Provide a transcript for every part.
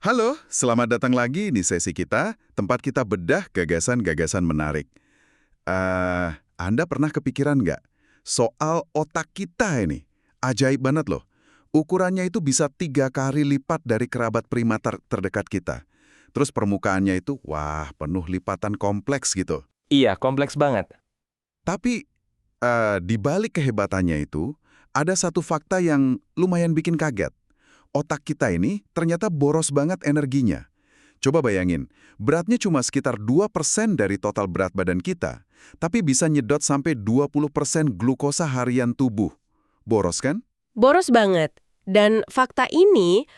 Halo, selamat datang lagi di sesi kita, tempat kita bedah gagasan-gagasan menarik. Anda pernah kepikiran nggak? Soal otak kita ini, ajaib banget loh. Ukurannya itu bisa 3 kali lipat dari kerabat primata terdekat kita. Terus permukaannya itu, wah, penuh lipatan kompleks gitu. Iya, kompleks banget. Tapi, di balik kehebatannya itu, ada satu fakta yang lumayan bikin kaget. Otak kita ini ternyata boros banget energinya. Coba bayangin, beratnya cuma sekitar 2% dari total berat badan kita, tapi bisa nyedot sampai 20% glukosa harian tubuh. Boros kan? Boros banget. Dan fakta ini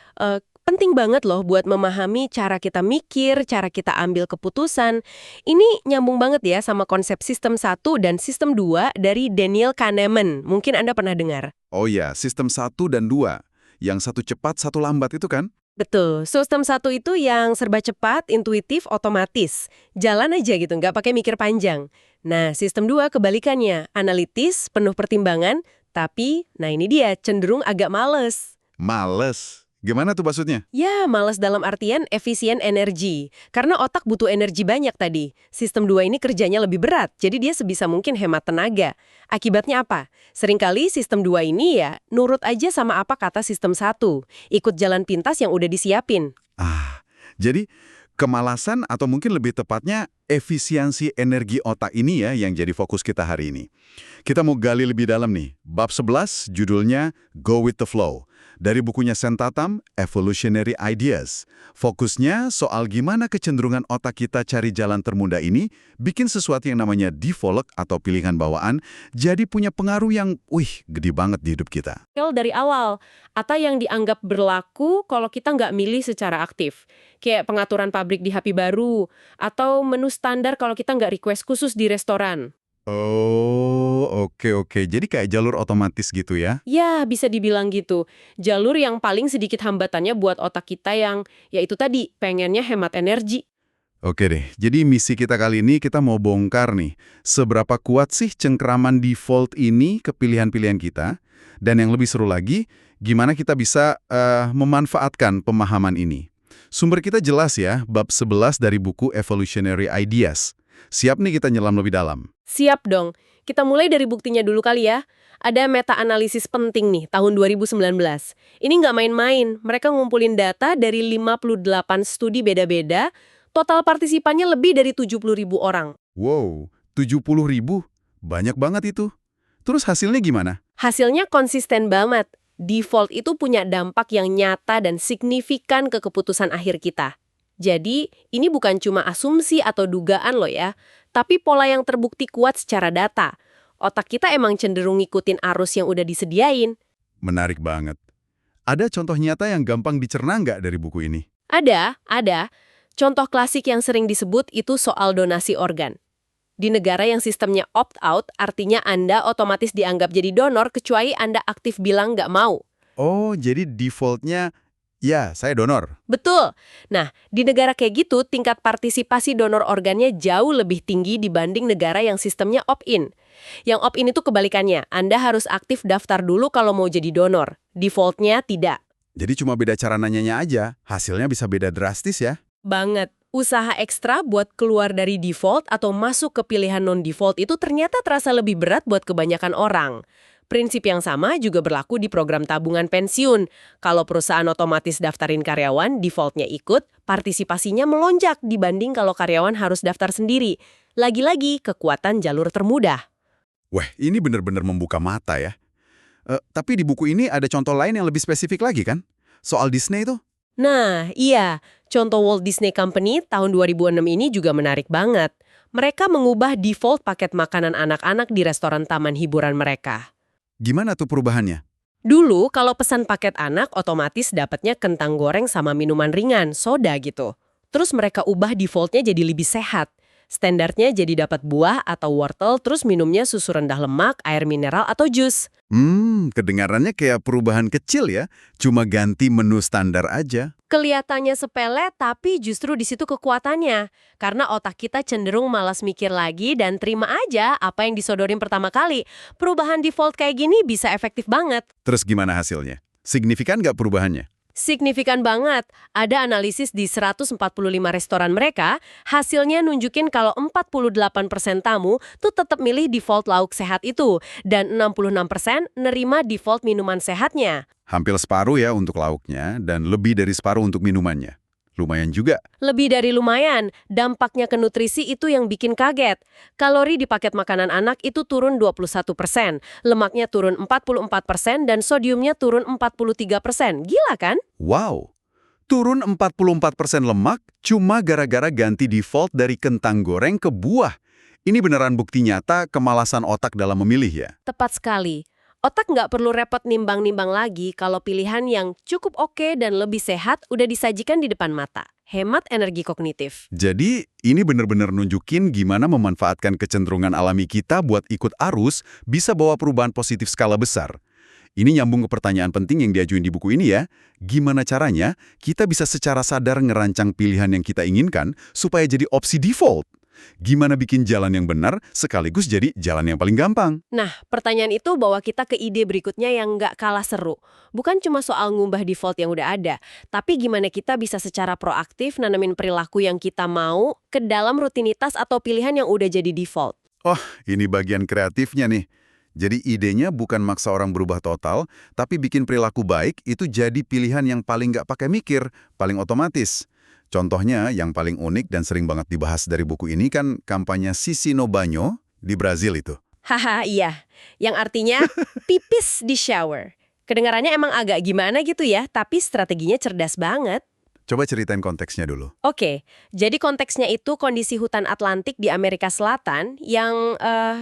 penting banget loh buat memahami cara kita mikir, cara kita ambil keputusan. Ini nyambung banget ya sama konsep sistem 1 dan sistem 2 dari Daniel Kahneman. Mungkin Anda pernah dengar. Oh ya, sistem 1 dan 2. Yang satu cepat, satu lambat itu kan? Betul, sistem 1 itu yang serba cepat, intuitif, otomatis. Jalan aja gitu, nggak pakai mikir panjang. Nah, sistem 2 kebalikannya, analitis, penuh pertimbangan, tapi, nah ini dia, cenderung agak males. Males. Gimana tuh maksudnya? Ya, males dalam artian efisien energi. Karena otak butuh energi banyak tadi. Sistem 2 ini kerjanya lebih berat, jadi dia sebisa mungkin hemat tenaga. Akibatnya apa? Seringkali sistem 2 ini ya nurut aja sama apa kata sistem 1. Ikut jalan pintas yang udah disiapin. Jadi kemalasan atau mungkin lebih tepatnya efisiensi energi otak ini ya yang jadi fokus kita hari ini. Kita mau gali lebih dalam nih. Bab 11 judulnya Go with the Flow. Dari bukunya Sentatam, Evolutionary Ideas. Fokusnya soal gimana kecenderungan otak kita cari jalan termudah ini bikin sesuatu yang namanya default atau pilihan bawaan jadi punya pengaruh yang, gede banget di hidup kita. Dari awal, atau yang dianggap berlaku kalau kita nggak milih secara aktif. Kayak pengaturan pabrik di HP baru, atau menu standar kalau kita nggak request khusus di restoran. Oh, oke. Jadi kayak jalur otomatis gitu ya? Ya, bisa dibilang gitu. Jalur yang paling sedikit hambatannya buat otak kita yang, ya itu tadi, pengennya hemat energi. Oke deh, jadi misi kita kali ini kita mau bongkar nih, seberapa kuat sih cengkeraman default ini ke pilihan-pilihan kita, dan yang lebih seru lagi, gimana kita bisa memanfaatkan pemahaman ini. Sumber kita jelas ya, bab 11 dari buku Evolutionary Ideas. Siap nih kita nyelam lebih dalam? Siap dong. Kita mulai dari buktinya dulu kali ya. Ada meta-analisis penting nih, tahun 2019. Ini nggak main-main, mereka ngumpulin data dari 58 studi beda-beda, total partisipannya lebih dari 70.000 orang. Wow, 70.000? Banyak banget itu. Terus hasilnya gimana? Hasilnya konsisten banget. Default itu punya dampak yang nyata dan signifikan ke keputusan akhir kita. Jadi, ini bukan cuma asumsi atau dugaan loh ya, tapi pola yang terbukti kuat secara data. Otak kita emang cenderung ngikutin arus yang udah disediain. Menarik banget. Ada contoh nyata yang gampang dicerna nggak dari buku ini? Ada. Contoh klasik yang sering disebut itu soal donasi organ. Di negara yang sistemnya opt-out, artinya Anda otomatis dianggap jadi donor kecuali Anda aktif bilang nggak mau. Oh, jadi defaultnya, ya saya donor. Betul. Nah, di negara kayak gitu, tingkat partisipasi donor organnya jauh lebih tinggi dibanding negara yang sistemnya opt-in. Yang opt-in itu kebalikannya, Anda harus aktif daftar dulu kalau mau jadi donor. Defaultnya tidak. Jadi cuma beda cara nanyanya aja, hasilnya bisa beda drastis ya? Banget. Usaha ekstra buat keluar dari default atau masuk ke pilihan non-default itu ternyata terasa lebih berat buat kebanyakan orang. Prinsip yang sama juga berlaku di program tabungan pensiun. Kalau perusahaan otomatis daftarin karyawan, defaultnya ikut, partisipasinya melonjak dibanding kalau karyawan harus daftar sendiri. Lagi-lagi, kekuatan jalur termudah. Wah, ini benar-benar membuka mata ya. Tapi di buku ini ada contoh lain yang lebih spesifik lagi kan? Soal Disney itu? Nah, iya. Contoh Walt Disney Company tahun 2006 ini juga menarik banget. Mereka mengubah default paket makanan anak-anak di restoran taman hiburan mereka. Gimana tuh perubahannya? Dulu, kalau pesan paket anak, otomatis dapatnya kentang goreng sama minuman ringan, soda gitu. Terus mereka ubah defaultnya jadi lebih sehat. Standarnya jadi dapat buah atau wortel, terus minumnya susu rendah lemak, air mineral, atau jus. Kedengarannya kayak perubahan kecil ya. Cuma ganti menu standar aja. Kelihatannya sepele, tapi justru di situ kekuatannya. Karena otak kita cenderung malas mikir lagi dan terima aja apa yang disodorin pertama kali. Perubahan default kayak gini bisa efektif banget. Terus gimana hasilnya? Signifikan nggak perubahannya? Signifikan banget. Ada analisis di 145 restoran mereka, hasilnya nunjukin kalau 48% tamu tuh tetap milih default lauk sehat itu, dan 66% nerima default minuman sehatnya. Hampir separuh ya untuk lauknya, dan lebih dari separuh untuk minumannya. Lumayan juga. Lebih dari lumayan, dampaknya ke nutrisi itu yang bikin kaget. Kalori di paket makanan anak itu turun 21%, lemaknya turun 44%, dan sodiumnya turun 43%. Gila kan? Wow! Turun 44% lemak cuma gara-gara ganti default dari kentang goreng ke buah. Ini beneran bukti nyata kemalasan otak dalam memilih ya? Tepat sekali. Otak nggak perlu repot nimbang-nimbang lagi kalau pilihan yang cukup oke dan lebih sehat udah disajikan di depan mata. Hemat energi kognitif. Jadi, ini bener-bener nunjukin gimana memanfaatkan kecenderungan alami kita buat ikut arus bisa bawa perubahan positif skala besar. Ini nyambung ke pertanyaan penting yang diajuin di buku ini ya. Gimana caranya kita bisa secara sadar ngerancang pilihan yang kita inginkan supaya jadi opsi default? Gimana bikin jalan yang benar sekaligus jadi jalan yang paling gampang? Nah, pertanyaan itu bawa kita ke ide berikutnya yang nggak kalah seru. Bukan cuma soal ngubah default yang udah ada, tapi gimana kita bisa secara proaktif nanamin perilaku yang kita mau ke dalam rutinitas atau pilihan yang udah jadi default. Oh, ini bagian kreatifnya nih. Jadi idenya bukan maksa orang berubah total, tapi bikin perilaku baik itu jadi pilihan yang paling nggak pakai mikir, paling otomatis. Contohnya yang paling unik dan sering banget dibahas dari buku ini kan kampanye Sisi no Banho di Brazil itu. Haha, iya. Yang artinya pipis di shower. Kedengarannya emang agak gimana gitu ya, tapi strateginya cerdas banget. Coba ceritain konteksnya dulu. Oke, jadi konteksnya itu kondisi hutan Atlantik di Amerika Selatan yang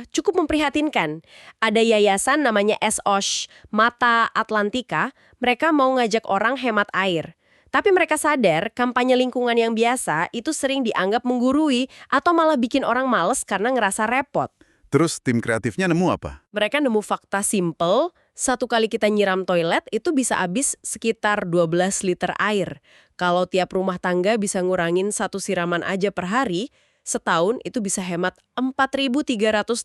cukup memprihatinkan. Ada yayasan namanya SOSH, Mata Atlantika, mereka mau ngajak orang hemat air. Tapi mereka sadar kampanye lingkungan yang biasa itu sering dianggap menggurui atau malah bikin orang males karena ngerasa repot. Terus tim kreatifnya nemu apa? Mereka nemu fakta simple, satu kali kita nyiram toilet itu bisa habis sekitar 12 liter air. Kalau tiap rumah tangga bisa ngurangin 1 siraman aja per hari, setahun itu bisa hemat 4.380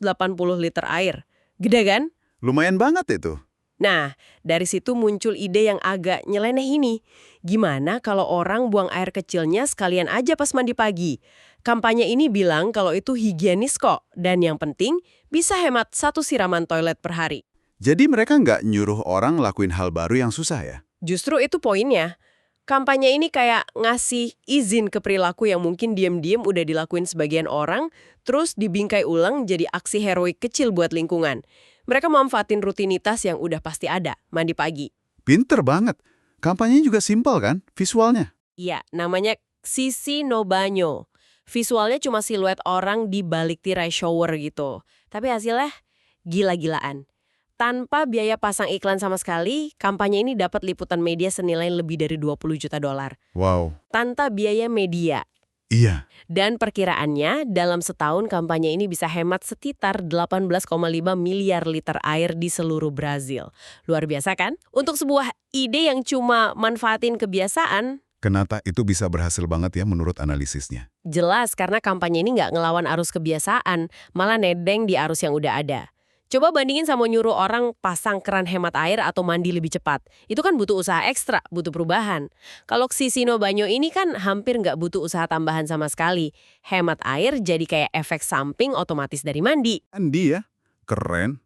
liter air. Gede kan? Lumayan banget itu. Nah, dari situ muncul ide yang agak nyeleneh ini. Gimana kalau orang buang air kecilnya sekalian aja pas mandi pagi? Kampanye ini bilang kalau itu higienis kok, dan yang penting bisa hemat 1 siraman toilet per hari. Jadi mereka nggak nyuruh orang lakuin hal baru yang susah ya? Justru itu poinnya. Kampanye ini kayak ngasih izin ke perilaku yang mungkin diam-diam udah dilakuin sebagian orang, terus dibingkai ulang jadi aksi heroik kecil buat lingkungan. Mereka manfaatin rutinitas yang udah pasti ada, mandi pagi. Pinter banget. Kampanyenya juga simpel kan, visualnya? Iya, namanya Sisi no Banho. Visualnya cuma siluet orang di balik tirai shower gitu. Tapi hasilnya gila-gilaan. Tanpa biaya pasang iklan sama sekali, kampanye ini dapat liputan media senilai lebih dari 20 juta dolar. Wow. Tanpa biaya media. Iya. Dan perkiraannya, dalam setahun kampanye ini bisa hemat sekitar 18,5 miliar liter air di seluruh Brazil. Luar biasa kan? Untuk sebuah ide yang cuma manfaatin kebiasaan, Kenapa itu bisa berhasil banget ya menurut analisisnya? jelas karena kampanye ini nggak ngelawan arus kebiasaan, malah nedeng di arus yang udah ada. Coba bandingin sama nyuruh orang pasang keran hemat air atau mandi lebih cepat. Itu kan butuh usaha ekstra, butuh perubahan. Kalau Sisi no Banho ini kan hampir nggak butuh usaha tambahan sama sekali. Hemat air jadi kayak efek samping otomatis dari mandi. Andi ya, keren.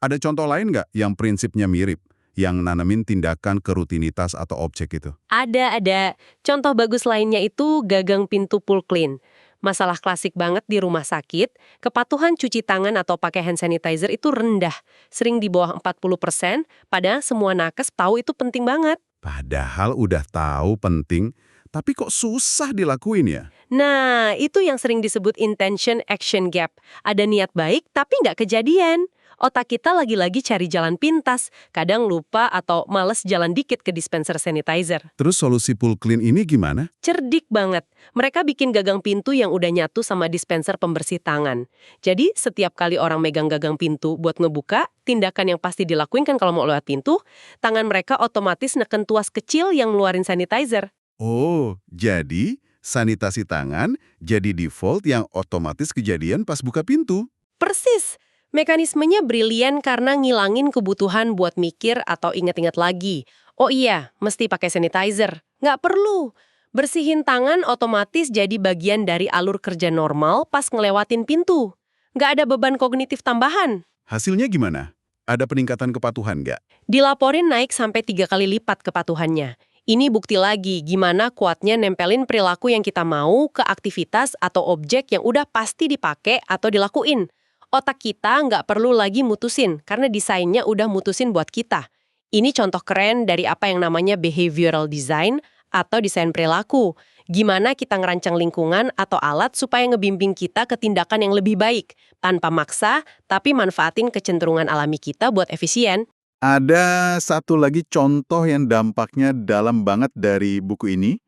Ada contoh lain nggak yang prinsipnya mirip? Yang nanamin tindakan ke rutinitas atau objek itu? Ada. Contoh bagus lainnya itu gagang pintu pool clean. Masalah klasik banget di rumah sakit, kepatuhan cuci tangan atau pakai hand sanitizer itu rendah. Sering di bawah 40%, padahal semua nakes tahu itu penting banget. Padahal udah tahu penting, tapi kok susah dilakuin ya? Nah, itu yang sering disebut intention action gap. Ada niat baik, tapi nggak kejadian. Otak kita lagi-lagi cari jalan pintas, kadang lupa atau males jalan dikit ke dispenser sanitizer. Terus solusi pool clean ini gimana? Cerdik banget. Mereka bikin gagang pintu yang udah nyatu sama dispenser pembersih tangan. Jadi, setiap kali orang megang gagang pintu buat ngebuka, tindakan yang pasti dilakuin kan kalau mau lewat pintu, tangan mereka otomatis neken tuas kecil yang ngeluarin sanitizer. Oh, jadi sanitasi tangan jadi default yang otomatis kejadian pas buka pintu. Persis. Mekanismenya brilian karena ngilangin kebutuhan buat mikir atau ingat-ingat lagi. Oh iya, mesti pakai sanitizer. Nggak perlu. Bersihin tangan otomatis jadi bagian dari alur kerja normal pas ngelewatin pintu. Nggak ada beban kognitif tambahan. Hasilnya gimana? Ada peningkatan kepatuhan nggak? Dilaporin naik sampai 3 kali lipat kepatuhannya. Ini bukti lagi gimana kuatnya nempelin perilaku yang kita mau ke aktivitas atau objek yang udah pasti dipakai atau dilakuin. Otak kita nggak perlu lagi mutusin, karena desainnya udah mutusin buat kita. Ini contoh keren dari apa yang namanya behavioral design atau desain perilaku. Gimana kita ngerancang lingkungan atau alat supaya ngebimbing kita ke tindakan yang lebih baik, tanpa maksa, tapi manfaatin kecenderungan alami kita buat efisien. Ada satu lagi contoh yang dampaknya dalam banget dari buku ini,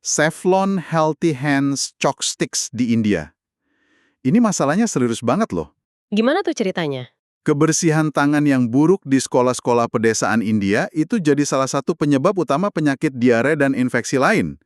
Savlon Healthy Hands Chalk Sticks di India. Ini masalahnya serius banget loh. Gimana tuh ceritanya? Kebersihan tangan yang buruk di sekolah-sekolah pedesaan India itu jadi salah satu penyebab utama penyakit diare dan infeksi lain.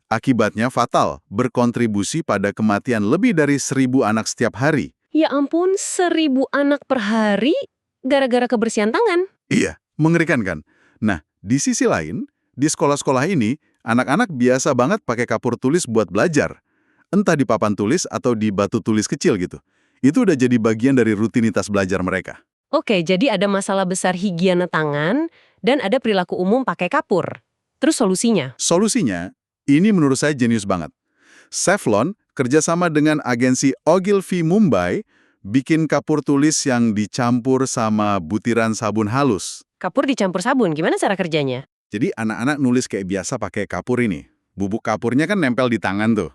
Akibatnya fatal, berkontribusi pada kematian lebih dari 1.000 anak setiap hari. Ya ampun, 1.000 anak per hari gara-gara kebersihan tangan. Iya, mengerikan kan? Nah, di sisi lain, di sekolah-sekolah ini, anak-anak biasa banget pakai kapur tulis buat belajar. Entah di papan tulis atau di batu tulis kecil gitu. Itu udah jadi bagian dari rutinitas belajar mereka. Oke, jadi ada masalah besar higiene tangan dan ada perilaku umum pakai kapur. Terus solusinya? Solusinya, ini menurut saya jenius banget. Savlon kerjasama dengan agensi Ogilvy Mumbai bikin kapur tulis yang dicampur sama butiran sabun halus. Kapur dicampur sabun, gimana cara kerjanya? Jadi anak-anak nulis kayak biasa pakai kapur ini. Bubuk kapurnya kan nempel di tangan tuh.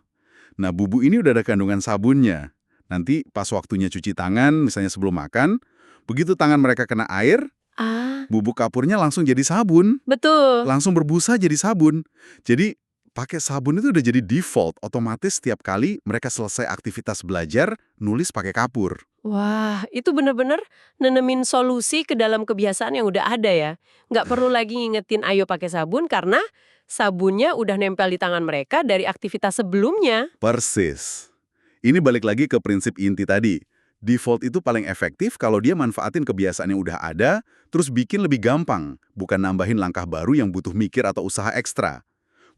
Nah, bubuk ini udah ada kandungan sabunnya. Nanti pas waktunya cuci tangan, misalnya sebelum makan, begitu tangan mereka kena air, bubuk kapurnya langsung jadi sabun. Betul. Langsung berbusa jadi sabun. Jadi pakai sabun itu udah jadi default, otomatis setiap kali mereka selesai aktivitas belajar, nulis pakai kapur. Wah, itu bener-bener nenemin solusi ke dalam kebiasaan yang udah ada ya. Nggak perlu lagi ngingetin ayo pakai sabun karena sabunnya udah nempel di tangan mereka dari aktivitas sebelumnya. Persis. Ini balik lagi ke prinsip inti tadi. Default itu paling efektif kalau dia manfaatin kebiasaan yang udah ada, terus bikin lebih gampang, bukan nambahin langkah baru yang butuh mikir atau usaha ekstra.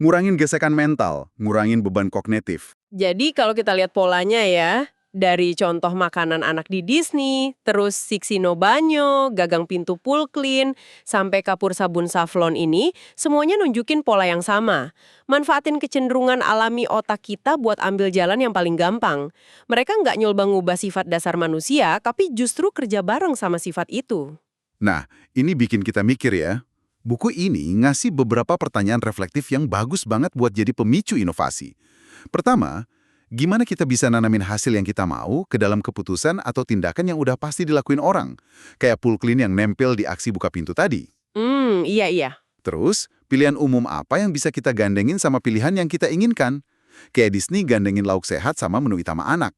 Ngurangin gesekan mental, ngurangin beban kognitif. Jadi kalau kita lihat polanya ya, dari contoh makanan anak di Disney, terus Siksi no Banyo, gagang pintu pool clean, sampai kapur sabun Savlon ini, semuanya nunjukin pola yang sama. Manfaatin kecenderungan alami otak kita buat ambil jalan yang paling gampang. Mereka nggak nyoba ngubah sifat dasar manusia, tapi justru kerja bareng sama sifat itu. Nah, ini bikin kita mikir ya. Buku ini ngasih beberapa pertanyaan reflektif yang bagus banget buat jadi pemicu inovasi. Pertama, gimana kita bisa nanamin hasil yang kita mau ke dalam keputusan atau tindakan yang udah pasti dilakuin orang? Kayak pool clean yang nempel di aksi buka pintu tadi. Iya. Terus, pilihan umum apa yang bisa kita gandengin sama pilihan yang kita inginkan? Kayak Disney gandengin lauk sehat sama menu utama anak.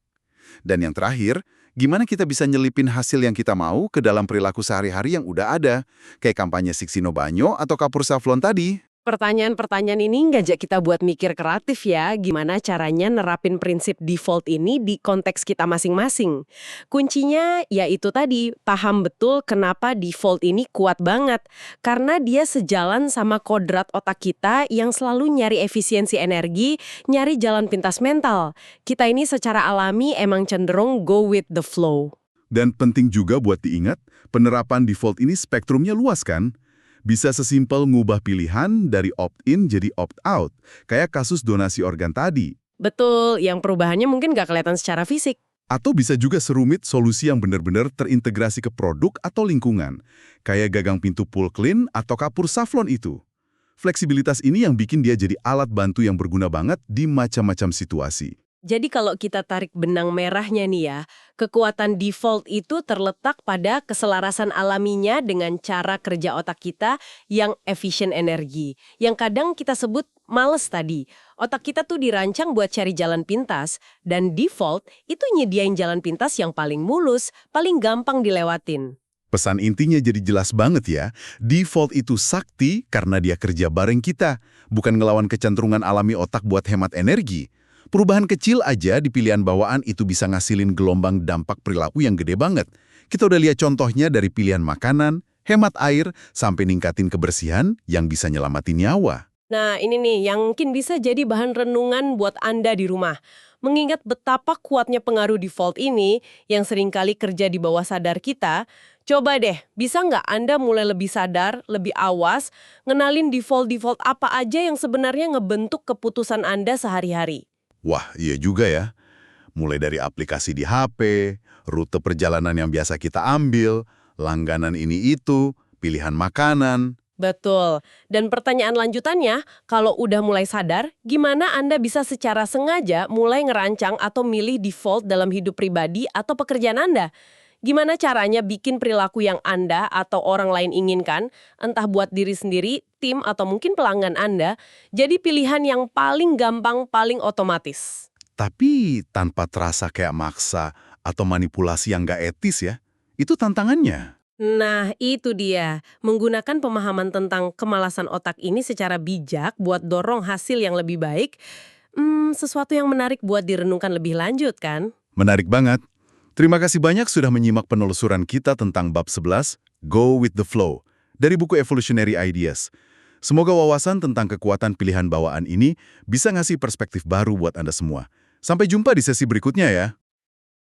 Dan yang terakhir, gimana kita bisa nyelipin hasil yang kita mau ke dalam perilaku sehari-hari yang udah ada? Kayak kampanye Siksi no Banyo atau kapur Savlon tadi. Pertanyaan-pertanyaan ini ngajak kita buat mikir kreatif ya, gimana caranya nerapin prinsip default ini di konteks kita masing-masing. Kuncinya ya itu tadi, paham betul kenapa default ini kuat banget. Karena dia sejalan sama kodrat otak kita yang selalu nyari efisiensi energi, nyari jalan pintas mental. Kita ini secara alami emang cenderung go with the flow. Dan penting juga buat diingat, penerapan default ini spektrumnya luas kan? Bisa sesimpel ngubah pilihan dari opt-in jadi opt-out, kayak kasus donasi organ tadi. Betul, yang perubahannya mungkin nggak kelihatan secara fisik. Atau bisa juga serumit solusi yang benar-benar terintegrasi ke produk atau lingkungan, kayak gagang pintu pool clean atau kapur Savlon itu. Fleksibilitas ini yang bikin dia jadi alat bantu yang berguna banget di macam-macam situasi. Jadi kalau kita tarik benang merahnya nih ya, kekuatan default itu terletak pada keselarasan alaminya dengan cara kerja otak kita yang efisien energi. Yang kadang kita sebut males tadi. Otak kita tuh dirancang buat cari jalan pintas, dan default itu nyediain jalan pintas yang paling mulus, paling gampang dilewatin. Pesan intinya jadi jelas banget ya, default itu sakti karena dia kerja bareng kita, bukan ngelawan kecenderungan alami otak buat hemat energi. Perubahan kecil aja di pilihan bawaan itu bisa ngasilin gelombang dampak perilaku yang gede banget. Kita udah lihat contohnya dari pilihan makanan, hemat air, sampai ningkatin kebersihan yang bisa nyelamatin nyawa. Nah, ini nih yang mungkin bisa jadi bahan renungan buat Anda di rumah. Mengingat betapa kuatnya pengaruh default ini yang seringkali kerja di bawah sadar kita, coba deh, bisa nggak Anda mulai lebih sadar, lebih awas, ngenalin default-default apa aja yang sebenarnya ngebentuk keputusan Anda sehari-hari? Wah, iya juga ya. Mulai dari aplikasi di HP, rute perjalanan yang biasa kita ambil, langganan ini itu, pilihan makanan. Betul. Dan pertanyaan lanjutannya, kalau udah mulai sadar, gimana Anda bisa secara sengaja mulai ngerancang atau milih default dalam hidup pribadi atau pekerjaan Anda? Gimana caranya bikin perilaku yang Anda atau orang lain inginkan, entah buat diri sendiri, tim, atau mungkin pelanggan Anda, jadi pilihan yang paling gampang, paling otomatis? Tapi tanpa terasa kayak maksa atau manipulasi yang nggak etis ya. Itu tantangannya. Nah, itu dia. Menggunakan pemahaman tentang kemalasan otak ini secara bijak buat dorong hasil yang lebih baik, sesuatu yang menarik buat direnungkan lebih lanjut, kan? Menarik banget. Terima kasih banyak sudah menyimak penelusuran kita tentang bab 11, Go with the Flow, dari buku Evolutionary Ideas. Semoga wawasan tentang kekuatan pilihan bawaan ini bisa ngasih perspektif baru buat Anda semua. Sampai jumpa di sesi berikutnya ya.